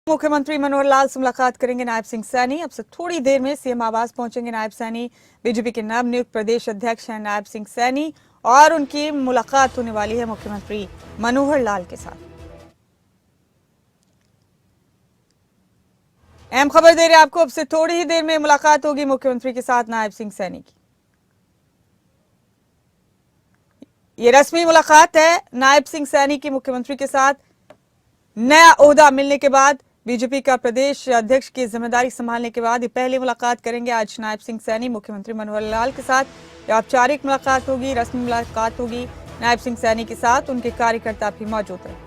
मुख्यमंत्री मनोहर लाल से मुलाकात करेंगे नायब सिंह सैनी। अब से थोड़ी देर में सीएम आवास पहुंचेंगे नायब सैनी। बीजेपी के नवनियुक्त प्रदेश अध्यक्ष हैं नायब सिंह सैनी और उनकी मुलाकात होने वाली है मुख्यमंत्री मनोहर लाल के साथ। अहम खबर दे रहे हैं आपको, अब से थोड़ी ही देर में मुलाकात होगी मुख्यमंत्री के साथ नायब सिंह सैनी की। ये रस्मी मुलाकात है नायब सिंह सैनी की मुख्यमंत्री के साथ। नया ओहदा मिलने के बाद, बीजेपी का प्रदेश अध्यक्ष की जिम्मेदारी संभालने के बाद ये पहली मुलाकात करेंगे आज नायब सिंह सैनी मुख्यमंत्री मनोहर लाल के साथ। यह औपचारिक मुलाकात होगी, रस्मी मुलाकात होगी नायब सिंह सैनी के साथ। उनके कार्यकर्ता भी मौजूद हैं।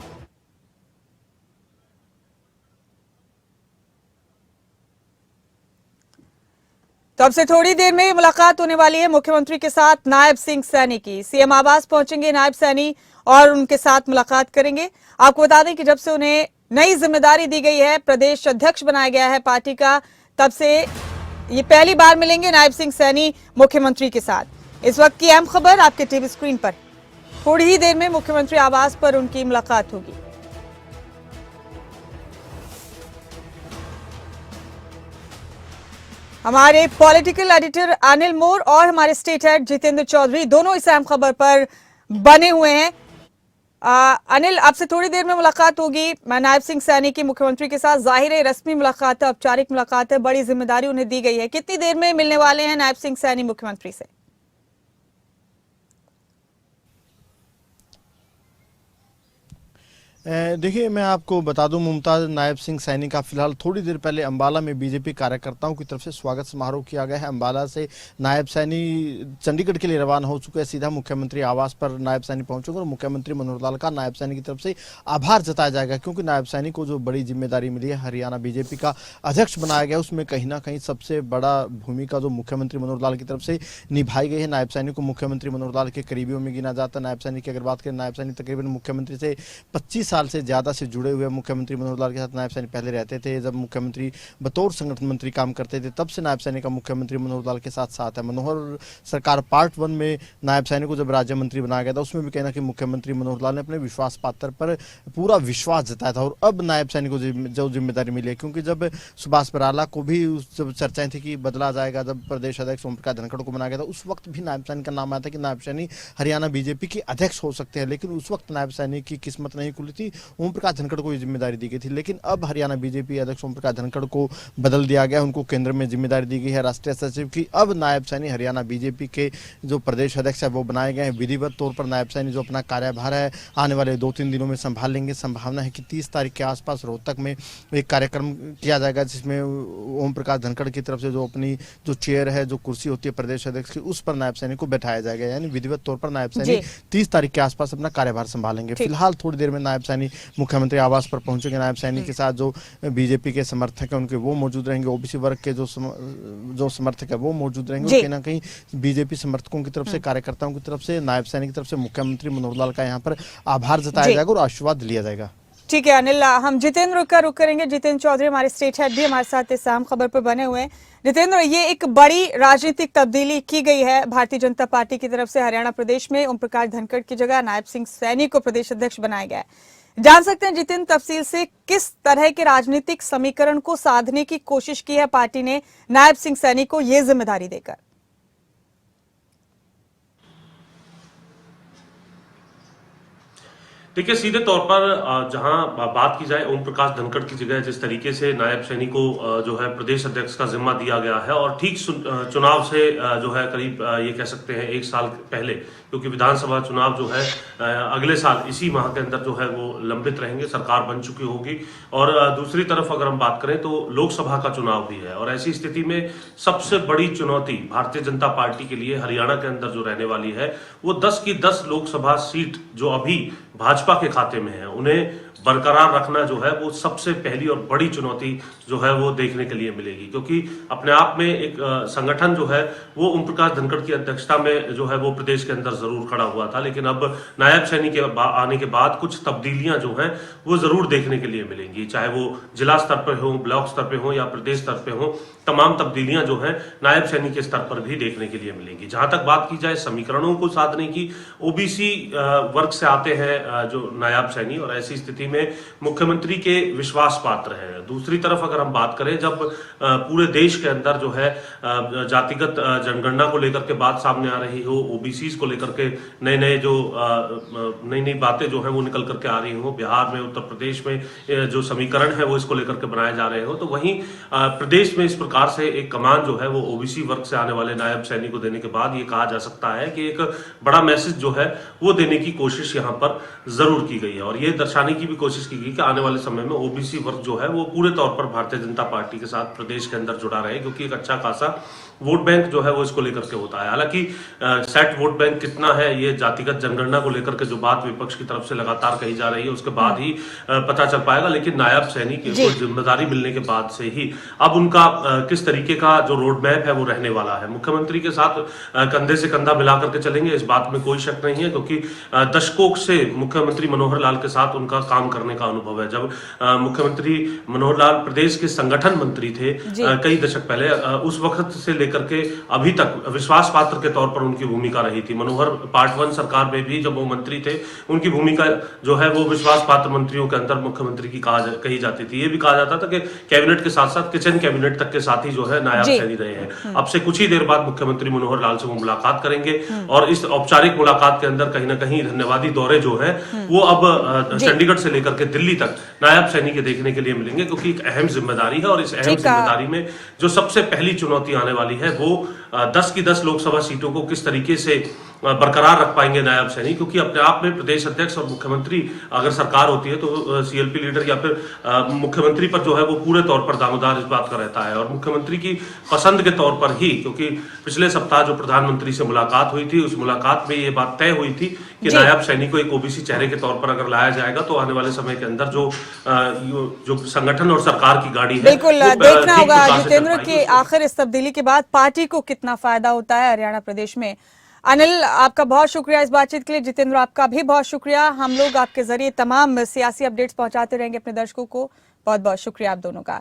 तो अब से थोड़ी देर में मुलाकात होने वाली है मुख्यमंत्री के साथ नायब सिंह सैनी की। सीएम आवास पहुंचेंगे नायब सैनी और उनके साथ मुलाकात करेंगे। आपको बता दें कि जब से उन्हें नई जिम्मेदारी दी गई है, प्रदेश अध्यक्ष बनाया गया है पार्टी का, तब से ये पहली बार मिलेंगे नायब सिंह सैनी मुख्यमंत्री के साथ। इस वक्त की अहम खबर आपके टीवी स्क्रीन पर। थोड़ी ही देर में मुख्यमंत्री आवास पर उनकी मुलाकात होगी। हमारे पॉलिटिकल एडिटर अनिल मोर और हमारे स्टेट हेड जितेंद्र चौधरी दोनों इस अहम खबर पर बने हुए हैं। अनिल, आपसे थोड़ी देर में मुलाकात होगी नायब सिंह सैनी की मुख्यमंत्री के साथ। जाहिर है रस्मी मुलाकात है, औपचारिक मुलाकात है, बड़ी जिम्मेदारी उन्हें दी गई है। कितनी देर में मिलने वाले हैं नायब सिंह सैनी मुख्यमंत्री से? देखिए, मैं आपको बता दूं मुमताज, नायब सिंह सैनी का फिलहाल थोड़ी देर पहले अंबाला में बीजेपी कार्यकर्ताओं की तरफ से स्वागत समारोह किया गया है। अंबाला से नायब सैनी चंडीगढ़ के लिए रवाना हो चुके हैं। सीधा मुख्यमंत्री आवास पर नायब सैनी पहुंचेंगे और मुख्यमंत्री मनोहर लाल का नायब सैनी की तरफ से आभार जताया जाएगा, क्योंकि नायब सैनी को जो बड़ी जिम्मेदारी मिली है, हरियाणा बीजेपी का अध्यक्ष बनाया गया, उसमें कहीं ना कहीं सबसे बड़ा भूमिका जो मुख्यमंत्री मनोहर लाल की तरफ से निभाई गई है। नायब सैनी को मुख्यमंत्री मनोहर लाल के करीबियों में गिना जाता है। नायब सैनी की अगर बात करें, नायब सैनी तकरीबन मुख्यमंत्री से 25 साल से ज्यादा से जुड़े हुए। मुख्यमंत्री मनोहर लाल के साथ नायब सैनी पहले रहते थे, जब मुख्यमंत्री बतौर संगठन मंत्री काम करते थे, तब से नायब सैनी का मुख्यमंत्री मनोहर लाल के साथ साथ है। मनोहर सरकार पार्ट 1 में नायब सैनी को जब राज्य मंत्री बनाया गया था, उसमें भी कहना कि मुख्यमंत्री मनोहर लाल ने अपने विश्वास पात्र पर पूरा विश्वास जताया था। और अब नायब सैनी को जो जिम्मेदारी मिली है, क्योंकि जब सुभाष बराला को भी जब चर्चाएं थी कि बदला जाएगा, जब प्रदेश अध्यक्ष ओम प्रकाश धनखड़ को बनाया गया था, उस वक्त भी नायब सैनी का नाम आया था कि नायब सैनी हरियाणा बीजेपी के अध्यक्ष हो सकते हैं। लेकिन उस वक्त नायब सैनी की किस्मत नहीं खुली थी, ओम प्रकाश धनखड़ को जिम्मेदारी दी गई थी। लेकिन अब हरियाणा बीजेपी अध्यक्ष ओम प्रकाश धनखड़ को बदल दिया गया, उनको केंद्र में जिम्मेदारी दी गई है राष्ट्रीय सचिव की। अब नायब सैनी हरियाणा बीजेपी के जो प्रदेश अध्यक्ष है वो बनाए गए हैं। विधिवत तौर पर नायब सैनी जो अपना कार्यभार है आने वाले 2-3 दिनों में संभाल लेंगे। संभावना है कि 30 तारीख के आसपास रोहतक में एक कार्यक्रम किया जाएगा, जिसमें ओम प्रकाश धनखड़ की तरफ से जो अपनी जो चेयर है, जो कुर्सी होती है प्रदेश अध्यक्ष की, उस पर नायब सैनी को बैठाया जाएगा। यानी विधिवत तौर पर नायब सैनी 30 तारीख के आसपास अपना कार्यभार संभालेंगे। फिलहाल थोड़ी देर में नायब सैनी मुख्यमंत्री आवास पर पहुंचेंगे। नायब सैनी के साथ जो बीजेपी के समर्थक हैं उनके वो मौजूद रहेंगे, ओबीसी वर्ग के जो समर्थक है वो मौजूद रहेंगे। कहीं ना कहीं बीजेपी समर्थकों की तरफ से, कार्यकर्ताओं की तरफ से, नायब सैनी की तरफ से मुख्यमंत्री मनोहर लाल का यहाँ पर आभार जताया जाएगा और आशीर्वाद लिया जाएगा। ठीक है अनिल, हम जितेंद्र का रुख करेंगे। जितेंद्र चौधरी हमारे स्टेट हेड भी हमारे साथ इस अहम खबर पर बने हुए हैं। जितेंद्र, ये एक बड़ी राजनीतिक तब्दीली की गई है भारतीय जनता पार्टी की तरफ से। हरियाणा प्रदेश में ओम प्रकाश धनखड़ की जगह नायब सिंह सैनी को प्रदेश अध्यक्ष बनाया गया है। जान सकते हैं जितेंद्र तफसील से, किस तरह के राजनीतिक समीकरण को साधने की कोशिश की है पार्टी ने नायब सिंह सैनी को यह जिम्मेदारी देकर? देखिए, सीधे तौर पर जहां बात की जाए ओम प्रकाश धनखड़ की जगह जिस तरीके से नायब सैनी को जो है प्रदेश अध्यक्ष का जिम्मा दिया गया है, और ठीक चुनाव से जो है करीब ये कह सकते हैं 1 साल पहले, क्योंकि विधानसभा चुनाव जो है अगले साल इसी माह के अंदर जो है वो लंबित रहेंगे, सरकार बन चुकी होगी। और दूसरी तरफ अगर हम बात करें तो लोकसभा का चुनाव भी है, और ऐसी स्थिति में सबसे बड़ी चुनौती भारतीय जनता पार्टी के लिए हरियाणा के अंदर जो रहने वाली है, वो 10 की 10 लोकसभा सीट जो अभी भाजपा के खाते में है, उन्हें बरकरार रखना जो है वो सबसे पहली और बड़ी चुनौती जो है वो देखने के लिए मिलेगी। क्योंकि अपने आप में एक संगठन जो है वो ओम प्रकाश धनखड़ की अध्यक्षता में जो है वो प्रदेश के अंदर जरूर खड़ा हुआ था, लेकिन अब नायब सैनी के आने के बाद कुछ तब्दीलियां जो हैं वो जरूर देखने के लिए मिलेंगी, चाहे वो जिला स्तर पर हो, ब्लॉक स्तर पर हो या प्रदेश स्तर पर हो। तमाम तब्दीलियां जो हैं नायब सैनी के स्तर पर भी देखने के लिए मिलेंगी। जहां तक बात की जाए समीकरणों को साधने की, ओबीसी वर्ग से आते हैं जो नायब सैनी, और ऐसी स्थिति स्थिति में मुख्यमंत्री के विश्वास पात्र हैं। दूसरी तरफ अगर हम बात करें, जब पूरे देश के अंदर जो है जातिगत जनगणना को लेकर के बात सामने आ रही हो, ओबीसीज को लेकर के नई नई बातें जो है वो निकल करके आ रही हो, बिहार में, उत्तर प्रदेश में जो समीकरण है वो इसको लेकर के बनाए जा रहे हो, तो वहीं प्रदेश में इस प्रकार से एक कमान जो है वो ओबीसी वर्ग से आने वाले नायब सैनी को देने के बाद ये कहा जा सकता है कि एक बड़ा मैसेज जो है वो देने की कोशिश यहाँ पर जरूर की गई है। और ये दर्शाने की भी कोशिश की गई कि आने वाले समय में ओबीसी वर्ग जो है वो पूरे तौर पर भारतीय जनता पार्टी के साथ प्रदेश के अंदर जुड़ा रहे, क्योंकि एक अच्छा खासा वोट बैंक जो है वो इसको लेकर के होता है। हालांकि सेट वोट बैंक कितना है ये जातिगत जनगणना को लेकर के जो बात विपक्ष की तरफ से लगातार कही जा रही है उसके बाद ही पता चल पाएगा, लेकिन नायब सैनी की जिम्मेदारी मिलने के बाद से ही अब उनका किस तरीके का जो रोड मैप है वो रहने वाला है। मुख्यमंत्री के साथ कंधे से कंधा मिला करके चलेंगे, इस बात में कोई शक नहीं है, क्योंकि दशकों से मुख्यमंत्री मनोहर लाल के साथ उनका काम करने का अनुभव है। जब मुख्यमंत्री मनोहर लाल प्रदेश के संगठन मंत्री थे कई दशक पहले, उस वक्त से लेकर के अभी तक विश्वास पात्र के तौर पर उनकी भूमिका रही थी। मनोहर पार्ट 1 सरकार में भी जब वो मंत्री थे, उनकी भूमिका जो है वो विश्वास पात्र मंत्रियों के अंदर मुख्यमंत्री की कही जाती थी। ये भी कहा जाता था कि कैबिनेट के साथ साथ किचन कैबिनेट तक के साथ ही जो है नायब सैनी रहे हैं। अब से कुछ ही देर बाद मुख्यमंत्री मनोहर लाल से वो मुलाकात करेंगे और इस औपचारिक मुलाकात के अंदर कहीं ना कहीं धन्यवादी दौरे जो है वो अब चंडीगढ़ से लेकर के दिल्ली तक नायब सैनी के देखने के लिए मिलेंगे, क्योंकि एक अहम जिम्मेदारी है और इस अहम जिम्मेदारी में जो सबसे पहली चुनौती आने वाली है वो 10 की 10 लोकसभा सीटों को किस तरीके से बरकरार रख पाएंगे नायब सैनी, क्योंकि अपने आप में प्रदेश अध्यक्ष और मुख्यमंत्री अगर सरकार होती है तो सीएलपी लीडर या फिर मुख्यमंत्री पर जो है वो पूरे तौर पर दामोदार इस बात का रहता है। और मुख्यमंत्री की पसंद के तौर पर ही, क्योंकि पिछले सप्ताह जो प्रधानमंत्री से मुलाकात हुई थी उस मुलाकात में ये बात तय हुई थी कि नायब सैनी को एक ओबीसी चेहरे के तौर पर अगर लाया जाएगा तो आने वाले समय के अंदर जो संगठन और सरकार की गाड़ी है, बिल्कुल देखना होगा जितेंद्र कि आखिर इस तब्दीली के बाद पार्टी को कितना फायदा होता है हरियाणा प्रदेश में। अनिल, आपका बहुत शुक्रिया इस बातचीत के लिए। जितेंद्र, आपका भी बहुत शुक्रिया। हम लोग आपके जरिए तमाम सियासी अपडेट्स पहुंचाते रहेंगे अपने दर्शकों को। बहुत बहुत शुक्रिया आप दोनों का।